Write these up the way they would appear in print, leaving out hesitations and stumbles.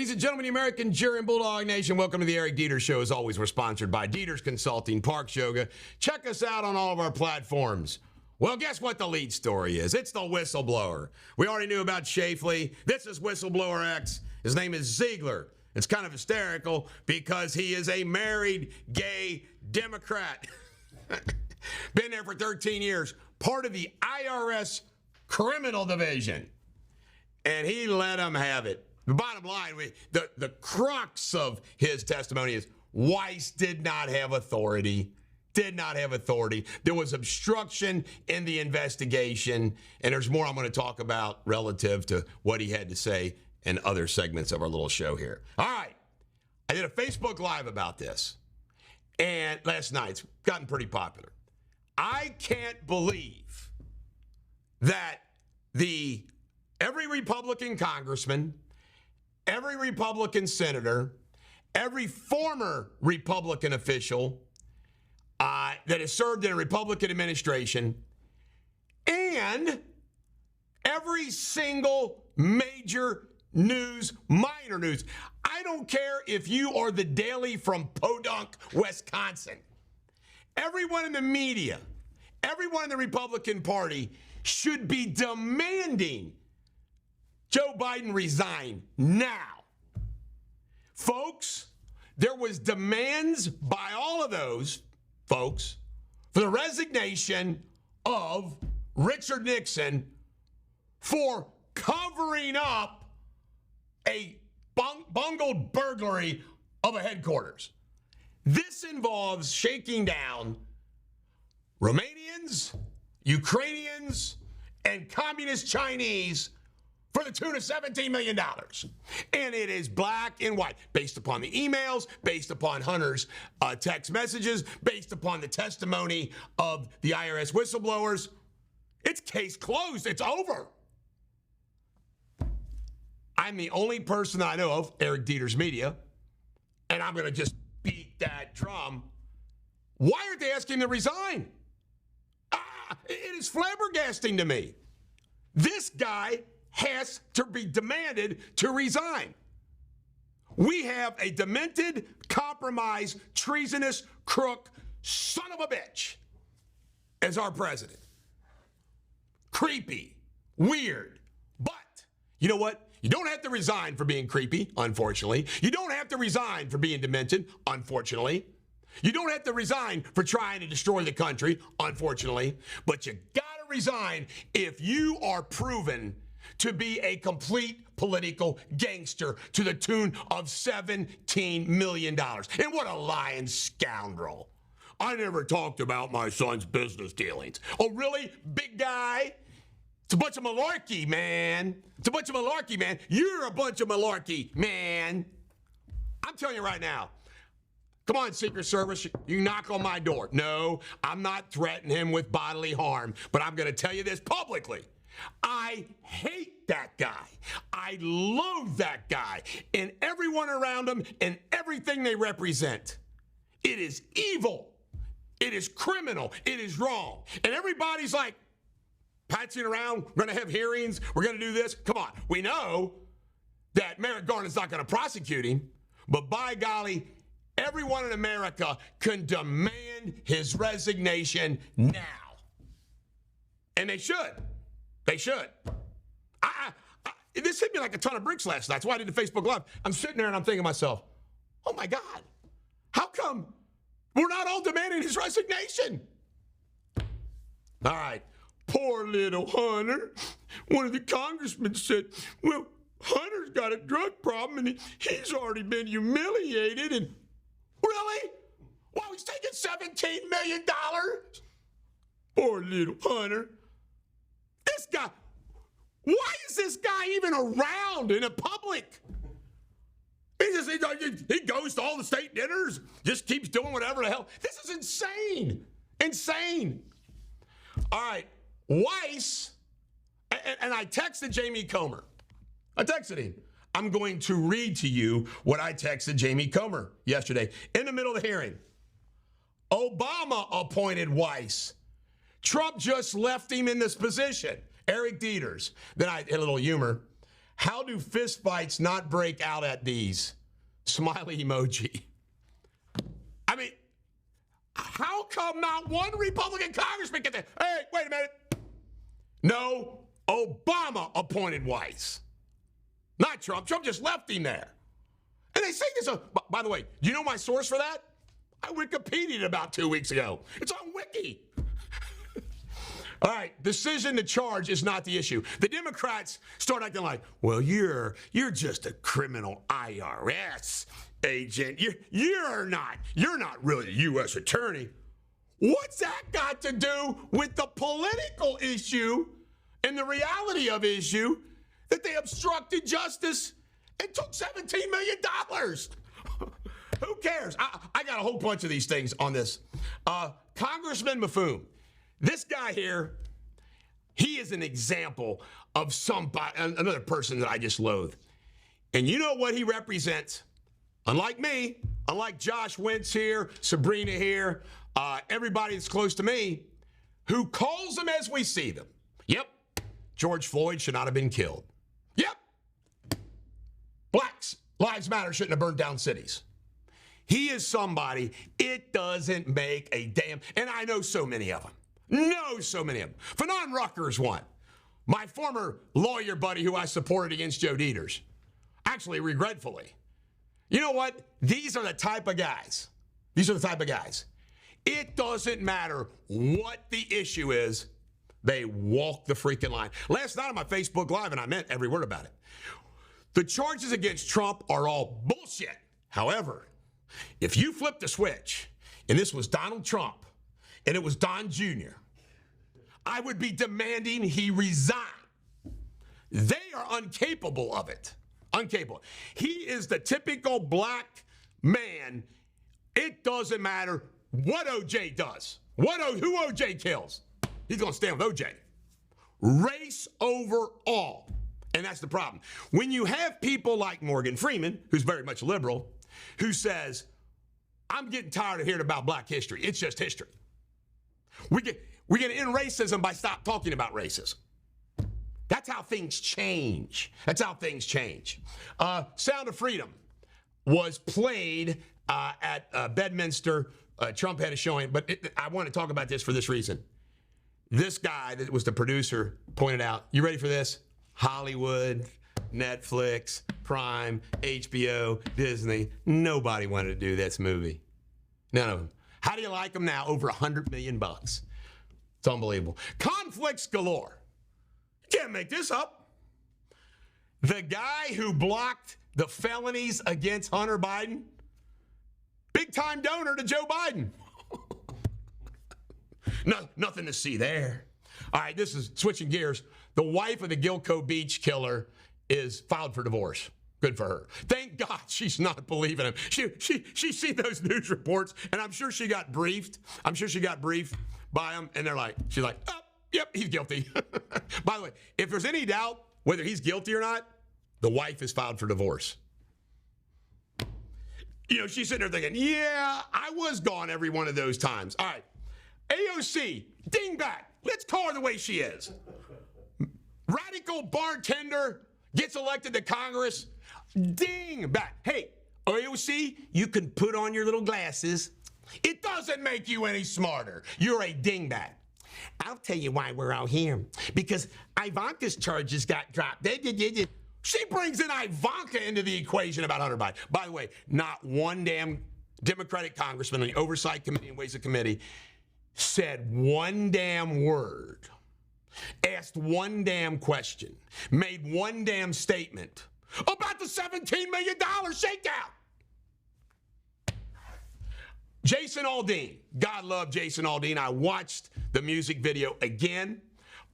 Ladies and gentlemen, the American Jury and Bulldog Nation, welcome to the Eric Deters Show. As always, we're sponsored by Deters Consulting, Parks Yoga. Check us out on all of our platforms. Well, guess what the lead story is? It's the whistleblower. We already knew about Shafley. This is Whistleblower X. His name is Ziegler. It's kind of hysterical because he is a married gay Democrat. Been there for 13 years, part of the IRS criminal division. And he let him have it. The bottom line, the crux of his testimony is Weiss did not have authority. Did not have authority. There was obstruction in the investigation, and there's more I'm going to talk about relative to what he had to say in other segments of our little show here. All right. I did a Facebook Live about this, and last night, it's gotten pretty popular. I can't believe that every Republican congressman, every Republican senator, every former Republican official that has served in a Republican administration, and every single major news, minor news. I don't care if you are the Daily from Podunk, Wisconsin. Everyone in the media, everyone in the Republican Party should be demanding Joe Biden resign now. Folks, there was demands by all of those folks for the resignation of Richard Nixon for covering up a bungled burglary of a headquarters. This involves shaking down Romanians, Ukrainians, and communist Chinese for the tune of $17 million. And it is black and white, based upon the emails, based upon Hunter's text messages, based upon the testimony of the IRS whistleblowers. It's case closed. It's over. I'm the only person that I know of, Eric Deters Media, and I'm going to just beat that drum. Why aren't they asking him to resign? It is flabbergasting to me. This guy has to be demanded to resign. We have a demented, compromised, treasonous, crook, son of a bitch as our president. Creepy, weird, but you know what? You don't have to resign for being creepy, unfortunately. You don't have to resign for being demented, unfortunately. You don't have to resign for trying to destroy the country, unfortunately. But you gotta resign if you are proven to be a complete political gangster to the tune of $17 million. And what a lying scoundrel. I never talked about my son's business dealings. Oh, really, big guy? It's a bunch of malarkey, man. It's a bunch of malarkey, man. You're a bunch of malarkey, man. I'm telling you right now. Come on, Secret Service, you knock on my door. No, I'm not threatening him with bodily harm, but I'm going to tell you this publicly. I hate that guy. I loathe that guy and everyone around him and everything they represent. It is evil. It is criminal. It is wrong. And everybody's like, patching around, we're going to have hearings, we're going to do this. Come on. We know that Merrick Garland's not going to prosecute him, but by golly, everyone in America can demand his resignation now. And they should. They should. This hit me like a ton of bricks last night. That's why I did the Facebook Live. I'm sitting there and I'm thinking to myself, oh my God, how come we're not all demanding his resignation? All right. Poor little Hunter. One of the congressmen said, well, Hunter's got a drug problem and he's already been humiliated. And really? Wow, he's taking $17 million? Poor little Hunter. This guy, why is this guy even around in the public? He goes to all the state dinners, just keeps doing whatever the hell. This is insane. Insane. All right, Weiss, and I texted Jamie Comer. I texted him. I'm going to read to you what I texted Jamie Comer yesterday in the middle of the hearing. Obama appointed Weiss. Trump just left him in this position. Eric Deters. Then I had a little humor. How do fistfights not break out at these? Smiley emoji. I mean, how come not one Republican congressman get there? Hey, wait a minute. No, Obama appointed Weiss. Not Trump. Trump just left him there. And they say this. By the way, do you know my source for that? I Wikipedia'd about 2 weeks ago. It's on Wiki. All right, decision to charge is not the issue. The Democrats start acting like, well, you're just a criminal IRS agent. You're not really a U.S. attorney. What's that got to do with the political issue and the reality of issue that they obstructed justice and took $17 million? Who cares? I got a whole bunch of these things on this. Congressman Maffoon, this guy here, he is an example of somebody, another person that I just loathe. And you know what he represents? Unlike me, unlike Josh Wentz here, Sabrina here, everybody that's close to me, who calls them as we see them. Yep, George Floyd should not have been killed. Yep, Blacks Lives Matter shouldn't have burned down cities. He is somebody, it doesn't make a damn, and I know so many of them. Fanon Rucker is one. My former lawyer buddy who I supported against Joe Deters. Actually, regretfully. You know what? These are the type of guys. It doesn't matter what the issue is. They walk the freaking line. Last night on my Facebook Live, and I meant every word about it, the charges against Trump are all bullshit. However, if you flip the switch, and this was Donald Trump, and it was Don Jr., I would be demanding he resign. They are incapable of it. Incapable. He is the typical black man. It doesn't matter what OJ does, who OJ kills. He's going to stand with OJ. Race over all. And that's the problem. When you have people like Morgan Freeman, who's very much liberal, who says, I'm getting tired of hearing about black history. It's just history. We're going to end racism by stop talking about racism. That's how things change. Sound of Freedom was played at Bedminster. Trump had a showing, but I want to talk about this for this reason. This guy that was the producer pointed out, you ready for this? Hollywood, Netflix, Prime, HBO, Disney. Nobody wanted to do this movie. None of them. How do you like them now? Over $100 million. It's unbelievable. Conflicts galore. You can't make this up. The guy who blocked the felonies against Hunter Biden, big time donor to Joe Biden. Nothing to see there. All right, this is switching gears. The wife of the Gilco Beach killer is filed for divorce. Good for her. Thank God she's not believing him. She seen those news reports, and I'm sure she got briefed. By him, and she's like, oh, yep, he's guilty. By the way, if there's any doubt whether he's guilty or not, the wife is filed for divorce. You know, she's sitting there thinking, yeah, I was gone every one of those times. All right, AOC, dingbat. Let's call her the way she is. Radical bartender gets elected to Congress. Dingbat. Hey, AOC, you can put on your little glasses. It doesn't make you any smarter. You're a dingbat. I'll tell you why we're out here. Because Ivanka's charges got dropped. She brings in Ivanka into the equation about Hunter Biden. By the way, not one damn Democratic congressman on the Oversight Committee and Ways Committee said one damn word, asked one damn question, made one damn statement about the $17 million shakeout. Jason Aldean. God love Jason Aldean. I watched the music video again.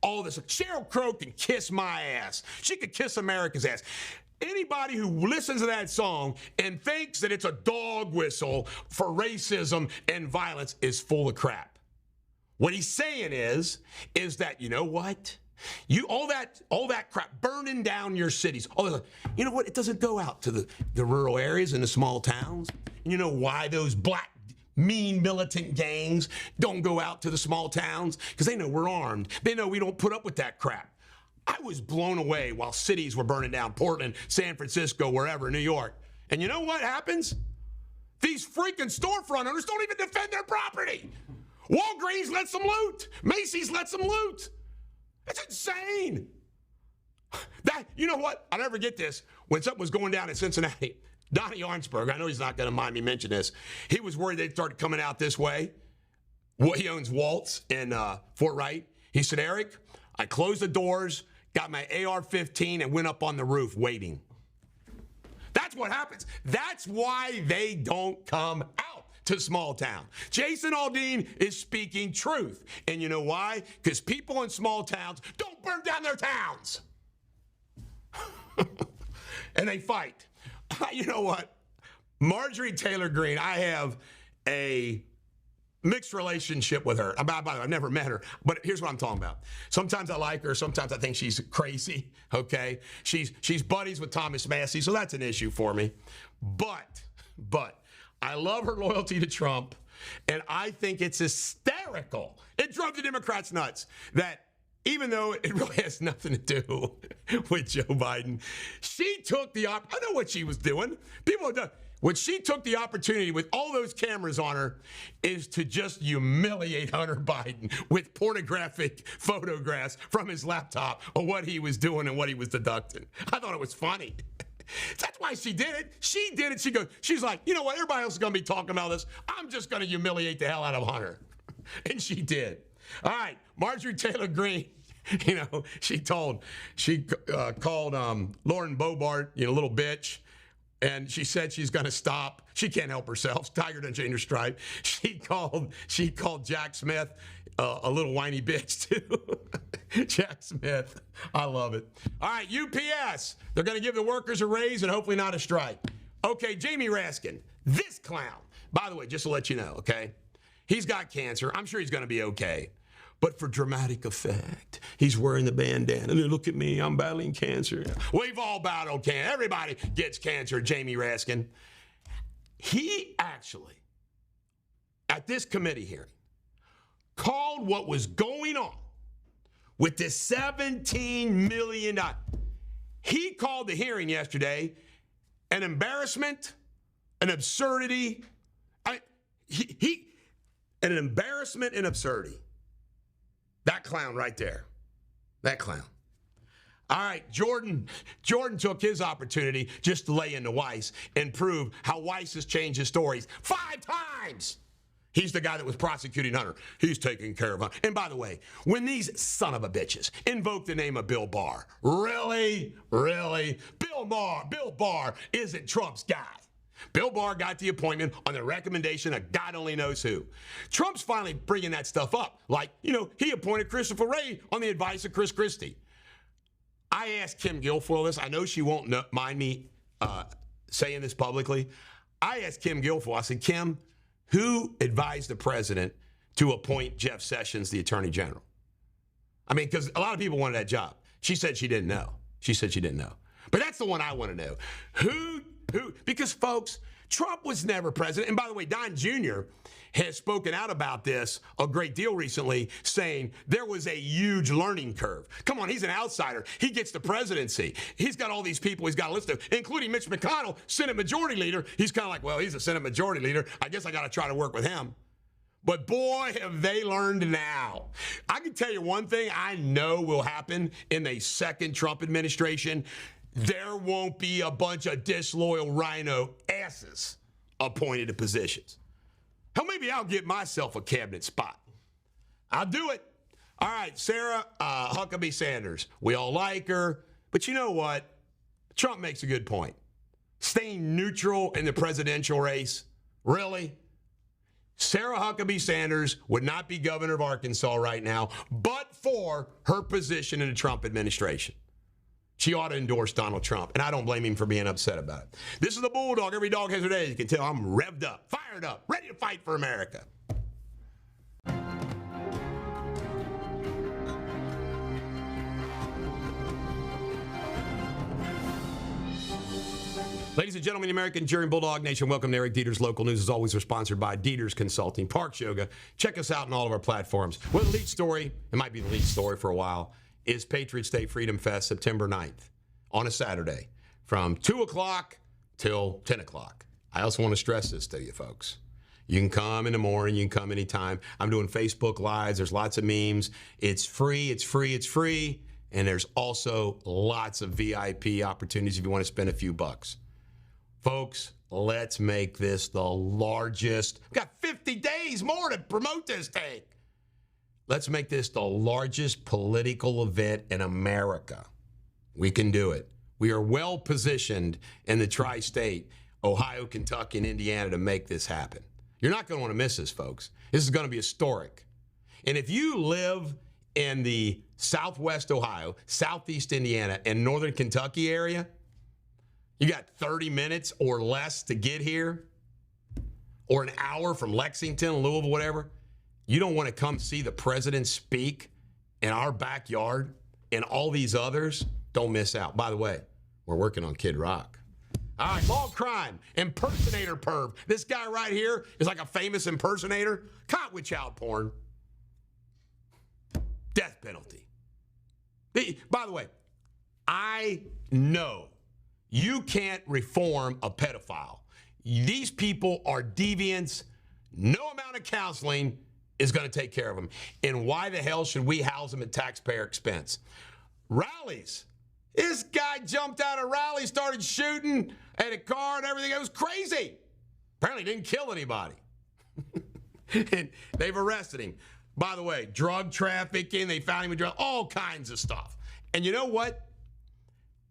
All this. Sheryl Crow can kiss my ass. She could kiss America's ass. Anybody who listens to that song and thinks that it's a dog whistle for racism and violence is full of crap. What he's saying is that, you know what? All that crap, burning down your cities. You know what? It doesn't go out to the rural areas and the small towns. And you know why those black mean militant gangs don't go out to the small towns? Because they know we're armed. They know we don't put up with that crap. I was blown away while cities were burning down, Portland, San Francisco, wherever, New York. And you know what happens? These freaking storefront owners don't even defend their property. Walgreens lets them loot. Macy's lets them loot. It's insane. You know what? I'll never forget this. When something was going down in Cincinnati, Donnie Arnsberg, I know he's not going to mind me mention this, he was worried they'd start coming out this way. He owns Waltz in Fort Wright. He said, Eric, I closed the doors, got my AR-15, and went up on the roof waiting. That's what happens. That's why they don't come out to small town. Jason Aldean is speaking truth. And you know why? Because people in small towns don't burn down their towns. And they fight. You know what? Marjorie Taylor Greene, I have a mixed relationship with her. By the way, I've never met her, but here's what I'm talking about. Sometimes I like her. Sometimes I think she's crazy, okay? She's buddies with Thomas Massey, so that's an issue for me. But I love her loyalty to Trump, and I think it's hysterical. It drove the Democrats nuts that even though it really has nothing to do with Joe Biden, she took the I know what she was doing. People have done. What she took the opportunity with all those cameras on her is to just humiliate Hunter Biden with pornographic photographs from his laptop of what he was doing and what he was deducting. I thought it was funny. That's why she did it. She did it. She's like, you know what? Everybody else is going to be talking about this. I'm just going to humiliate the hell out of Hunter. And she did. All right. Marjorie Taylor Greene, she called Lauren Boebert, little bitch. And she said she's going to stop. She can't help herself. Tiger doesn't change her stripe. She called Jack Smith a little whiny bitch, too. Jack Smith. I love it. All right, UPS. They're going to give the workers a raise and hopefully not a strike. Okay, Jamie Raskin, this clown. By the way, just to let you know, okay, he's got cancer. I'm sure he's going to be okay. But for dramatic effect, he's wearing the bandana. And look at me, I'm battling cancer. We've all battled cancer. Everybody gets cancer, Jamie Raskin. He actually, at this committee hearing, called what was going on with this $17 million. He called the hearing yesterday an embarrassment, an absurdity. An embarrassment and absurdity. That clown right there. That clown. All right, Jordan took his opportunity just to lay into Weiss and prove how Weiss has changed his stories 5 times. He's the guy that was prosecuting Hunter. He's taking care of Hunter. And by the way, when these son of a bitches invoke the name of Bill Barr, really? Bill Barr isn't Trump's guy. Bill Barr got the appointment on the recommendation of God only knows who. Trump's finally bringing that stuff up. Like, he appointed Christopher Wray on the advice of Chris Christie. I asked Kim Guilfoyle this. I know she won't mind me saying this publicly. I asked Kim Guilfoyle, I said, Kim, who advised the president to appoint Jeff Sessions, the attorney general? I mean, because a lot of people wanted that job. She said she didn't know. But that's the one I want to know. Who? Because, folks, Trump was never president. And by the way, Don Jr. has spoken out about this a great deal recently, saying there was a huge learning curve. Come on, he's an outsider. He gets the presidency. He's got all these people he's got a list of, including Mitch McConnell, Senate Majority Leader. He's kind of like, well, he's a Senate Majority Leader. I guess I got to try to work with him. But boy, have they learned now. I can tell you one thing I know will happen in the second Trump administration. There won't be a bunch of disloyal rhino asses appointed to positions. Hell, maybe I'll get myself a cabinet spot. I'll do it. All right, Sarah Huckabee Sanders. We all like her. But you know what? Trump makes a good point. Staying neutral in the presidential race, really? Sarah Huckabee Sanders would not be governor of Arkansas right now, but for her position in the Trump administration. She ought to endorse Donald Trump, and I don't blame him for being upset about it. This is the Bulldog. Every dog has their days. You can tell I'm revved up, fired up, ready to fight for America. Ladies and gentlemen, the American Jury and Bulldog Nation, welcome to Eric Deters. Local news, as always, are sponsored by Deters Consulting, Parks Yoga. Check us out on all of our platforms. Well, the lead story, it might be the lead story for a while, is Patriot State Freedom Fest, September 9th, on a Saturday, from 2 o'clock till 10 o'clock. I also want to stress this to you, folks. You can come in the morning. You can come anytime. I'm doing Facebook Lives. There's lots of memes. It's free. It's free. It's free. And there's also lots of VIP opportunities if you want to spend a few bucks. Folks, let's make this the largest. We've got 50 days more to promote this thing. Let's make this the largest political event in America. We can do it. We are well positioned in the tri-state, Ohio, Kentucky, and Indiana to make this happen. You're not going to want to miss this, folks. This is going to be historic. And if you live in the Southwest Ohio, Southeast Indiana, and Northern Kentucky area, you got 30 minutes or less to get here, or an hour from Lexington, Louisville, whatever. You don't want to come see the president speak in our backyard and all these others. Don't miss out. By the way, we're working on Kid Rock. All right, law crime, impersonator perv. This guy right here is like a famous impersonator, caught with child porn. Death penalty. By the way, I know you can't reform a pedophile. These people are deviants. No amount of counseling is going to take care of them. And why the hell should we house them at taxpayer expense? Rallies. This guy jumped out of rally, started shooting at a car and everything. It was crazy. Apparently didn't kill anybody. And they've arrested him. By the way, drug trafficking, they found him with all kinds of stuff. And you know what?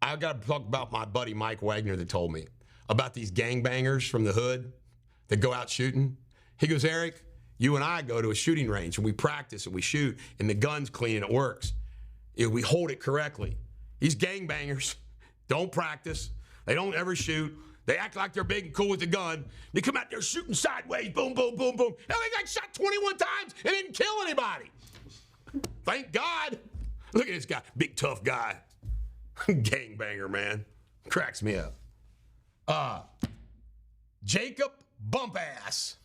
I got to talk about my buddy Mike Wagner that told me about these gangbangers from the hood that go out shooting. He goes, Eric, you and I go to a shooting range and we practice and we shoot and the gun's clean and it works. We hold it correctly. These gangbangers don't practice. They don't ever shoot. They act like they're big and cool with the gun. They come out there shooting sideways, boom, boom, boom, boom. Now they got shot 21 times and didn't kill anybody. Thank God. Look at this guy, big tough guy. Gangbanger, man. Cracks me up. Jacob Bumpass.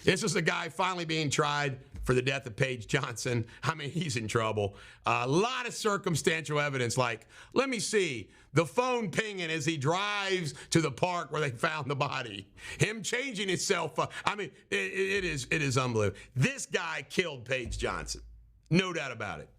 This is the guy finally being tried for the death of Paige Johnson. I mean, he's in trouble. A lot of circumstantial evidence, like, let me see, the phone pinging as he drives to the park where they found the body. Him changing his cell phone. I mean, it is unbelievable. This guy killed Paige Johnson. No doubt about it.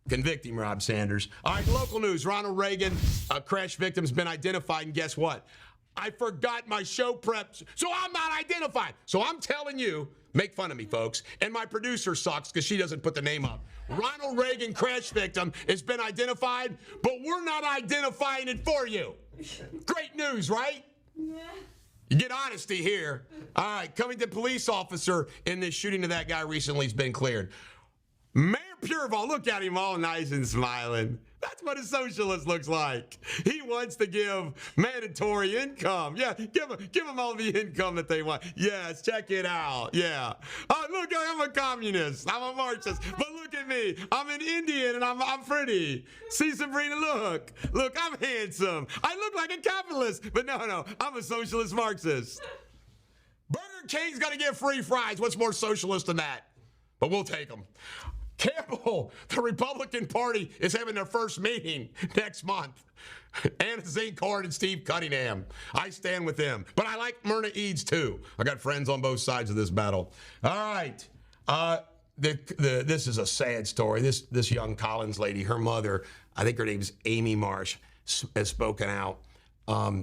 Convict him, Rob Sanders. All right, local news. Ronald Reagan, a crash victim, has been identified, and guess what? I forgot my show prep, so I'm not identified. So I'm telling you, make fun of me, folks. And my producer sucks because she doesn't put the name up. Ronald Reagan crash victim has been identified, but we're not identifying it for you. Great news, right? Yeah. You get honesty here. All right, coming to police officer in this shooting of that guy recently has been cleared. Mayor Pureval, look at him all nice and smiling. That's what a socialist looks like. He wants to give mandatory income. Yeah, give them all the income that they want. Yes, check it out. Yeah. Oh, look, I'm a communist. I'm a Marxist. But look at me. I'm an Indian and I'm pretty. See, Sabrina, look. Look, I'm handsome. I look like a capitalist. But no, I'm a socialist Marxist. Burger King's got to get free fries. What's more socialist than that? But we'll take them. Campbell, the Republican Party is having their first meeting next month. Anna Zinkhorn and Steve Cunningham. I stand with them. But I like Myrna Eads, too. I got friends on both sides of this battle. All right. This is a sad story. This young Collins lady, her mother, I think her name's Amy Marsh, has spoken out.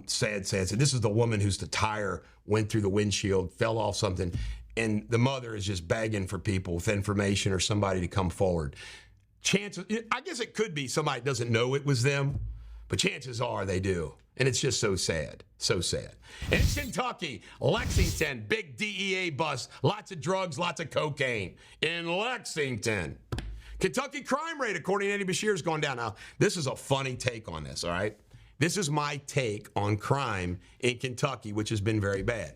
Sad. This is the woman whose the tire went through the windshield, fell off something. And the mother is just begging for people with information or somebody to come forward. Chances, I guess it could be somebody doesn't know it was them, but chances are they do. And it's just so sad, so sad. In Kentucky, Lexington, big DEA bust, lots of drugs, lots of cocaine. In Lexington, Kentucky crime rate, according to Eddie Bashir, has gone down. Now, this is a funny take on this, all right? This is my take on crime in Kentucky, which has been very bad.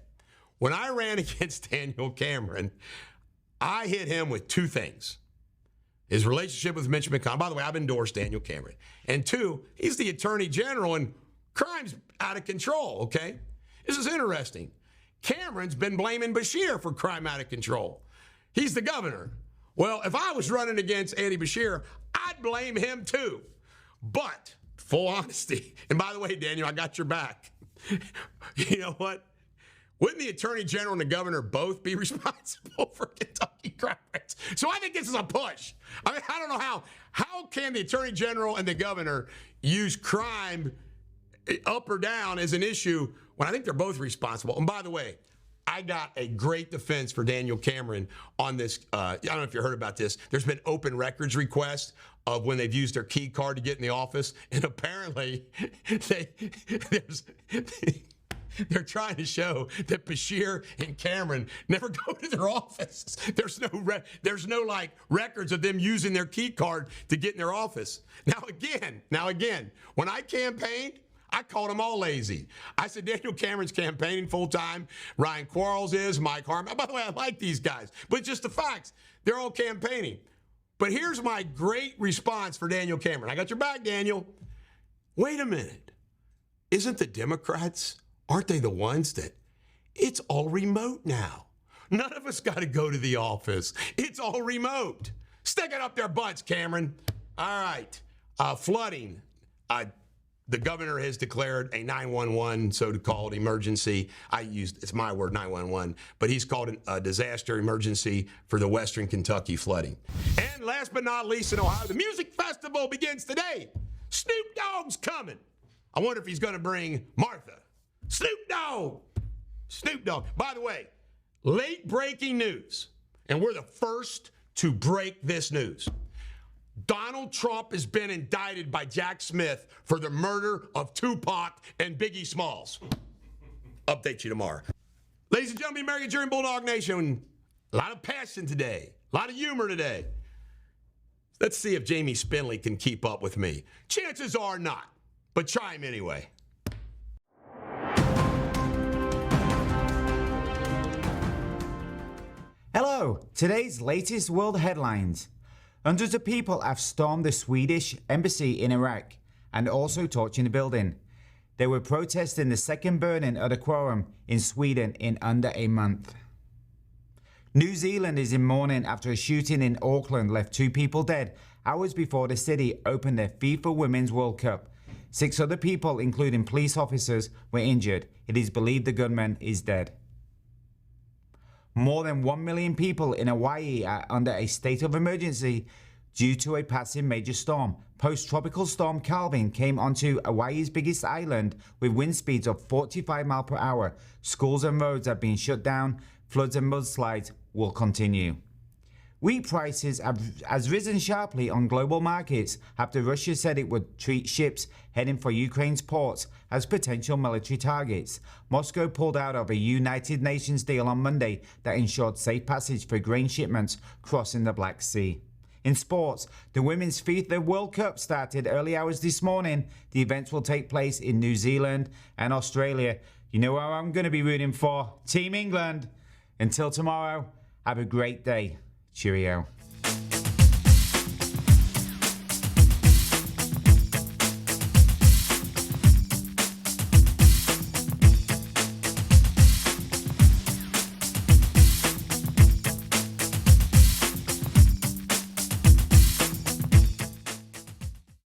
When I ran against Daniel Cameron, I hit him with two things. His relationship with Mitch McConnell. By the way, I've endorsed Daniel Cameron. And two, he's the attorney general and crime's out of control, okay? This is interesting. Cameron's been blaming Bashir for crime out of control. He's the governor. Well, if I was running against Andy Bashir, I'd blame him too. But full honesty, and by the way, Daniel, I got your back. You know what? Wouldn't the Attorney General and the Governor both be responsible for Kentucky crime rates? So I think this is a push. I mean, I don't know how can the Attorney General and the Governor use crime up or down as an issue when I think they're both responsible. And by the way, I got a great defense for Daniel Cameron on this. I don't know if you heard about this. There's been open records requests of when they've used their key card to get in the office. And apparently they're trying to show that Bashir and Cameron never go to their offices. There's no like records of them using their key card to get in their office. Now again, when I campaigned, I called them all lazy. I said Daniel Cameron's campaigning full time. Ryan Quarles is, Mike Harmon. By the way, I like these guys, but it's just the facts. They're all campaigning. But here's my great response for Daniel Cameron. I got your back, Daniel. Wait a minute. Isn't the Democrats, aren't they the ones that it's all remote now? None of us got to go to the office. It's all remote. Stick it up their butts, Cameron. All right. Flooding. The governor has declared a 911 so-called emergency. It's my word, 911, but he's called a disaster emergency for the Western Kentucky flooding. And last but not least, in Ohio, the music festival begins today. Snoop Dogg's coming. I wonder if he's going to bring Martha. Snoop Dogg. Snoop Dogg. By the way, late breaking news, and we're the first to break this news. Donald Trump has been indicted by Jack Smith for the murder of Tupac and Biggie Smalls. Update you tomorrow. Ladies and gentlemen, American Jersey Bulldog Nation, a lot of passion today, a lot of humor today. Let's see if Jamie Spinley can keep up with me. Chances are not, but try him anyway. Hello, today's latest world headlines. Hundreds of people have stormed the Swedish embassy in Iraq and also torching the building. They were protesting the second burning of the quorum in Sweden in under a month. New Zealand is in mourning after a shooting in Auckland left 2 people dead hours before the city opened their FIFA Women's World Cup. 6 other people, including police officers, were injured. It is believed the gunman is dead. More than 1 million people in Hawaii are under a state of emergency due to a passing major storm. Post-tropical storm Calvin came onto Hawaii's biggest island with wind speeds of 45 miles per hour. Schools and roads have been shut down. Floods and mudslides will continue. Wheat prices has risen sharply on global markets after Russia said it would treat ships heading for Ukraine's ports as potential military targets. Moscow pulled out of a United Nations deal on Monday that ensured safe passage for grain shipments crossing the Black Sea. In sports, the Women's FIFA World Cup started early hours this morning. The events will take place in New Zealand and Australia. You know who I'm going to be rooting for? Team England. Until tomorrow, have a great day. Cheerio.